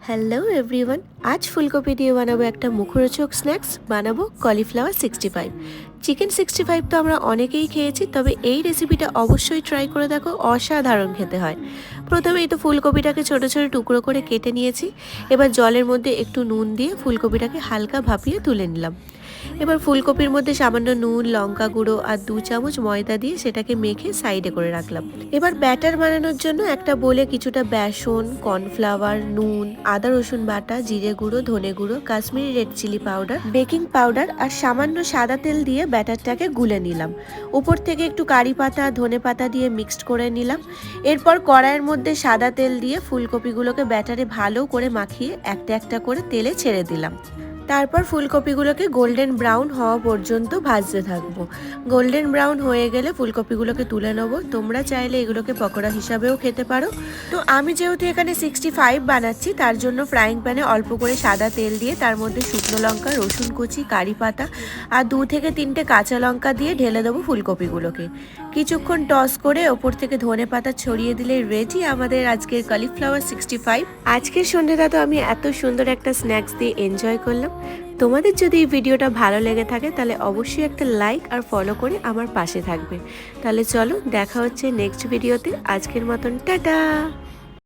Hello everyone, আজ ফুলকপি দিয়ে বানাবো একটা মুখরোচক স্ন্যাক্স। বানাবো কলিফ্লাওয়ার 65। চিকেন 65 তো আমরা অনেকেই খেয়েছি, তবে এই রেসিপিটা অবশ্যই ট্রাই করে দেখো, অসাধারণ খেতে হয়। প্রথমেই তো ফুলকপিটাকে ছোট ছোট টুকরো করে কেটে নিয়েছি। এবার জলের মধ্যে একটু নুন দিয়ে ফুলকপিটাকে হালকা ভাপিয়ে তুলে নিলাম। এবার ফুলকপির মধ্যে সামান্য নুন, লঙ্কা গুঁড়ো আর 2 চামচ ময়দা দিয়ে সেটাকে মেখে সাইডে করে রাখলাম। এবার ব্যাটার বানানোর জন্য একটা বোলে কিছুটা বেসন, কর্নফ্লাওয়ার, নুন, আদা রসুন বাটা, জিরে গুঁড়ো, ধনে গুঁড়ো, Kashmiri red chilli powder, baking powder আর সামান্য সাদা তেল দিয়ে ব্যাটারটাকে গুলে নিলাম। উপর থেকে একটু কারি পাতা, ধনে পাতা দিয়ে মিক্সড করে নিলাম। এরপর কড়াইয়ের মধ্যে সাদা তেল দিয়ে ফুলকপিগুলোকে ব্যাটারে ভালো করে মাখিয়ে একটা একটা করে তেলে ছেড়ে দিলাম। তারপর ফুলকপিগুলোকে গোল্ডেন ব্রাউন হওয়া পর্যন্ত ভাজতে থাকবো। গোল্ডেন ব্রাউন হয়ে গেলে ফুলকপিগুলোকে তুলে নেবো। তোমরা চাইলে এগুলোকে পকোড়া হিসাবেও খেতে পারো। তো আমি যেহেতু এখানে 65 বানাচ্ছি, তার জন্য ফ্রাইং প্যানে অল্প করে সাদা তেল দিয়ে তার মধ্যে শুকনো লঙ্কা, রসুন কুচি, কারি পাতা আর 2 থেকে 3টে কাঁচা লঙ্কা দিয়ে ঢেলে দেবো ফুলকপিগুলোকে। কিছুক্ষণ টস করে ওপর থেকে ধনে পাতা ছড়িয়ে দিলে রেডি আমাদের আজকের কলিফ্লাওয়ার 65। আজকের সন্ধ্যাটা তো আমি এত সুন্দর একটা স্ন্যাক্স দিয়ে এনজয় করলাম। তোমাদের যদি এই ভিডিওটা ভালো লেগে থাকে তাহলে অবশ্যই একটা লাইক আর ফলো করে আমার পাশে থাকবে। তাহলে চলো, দেখা হচ্ছে নেক্সট ভিডিওতে। আজকের মতন টাটা।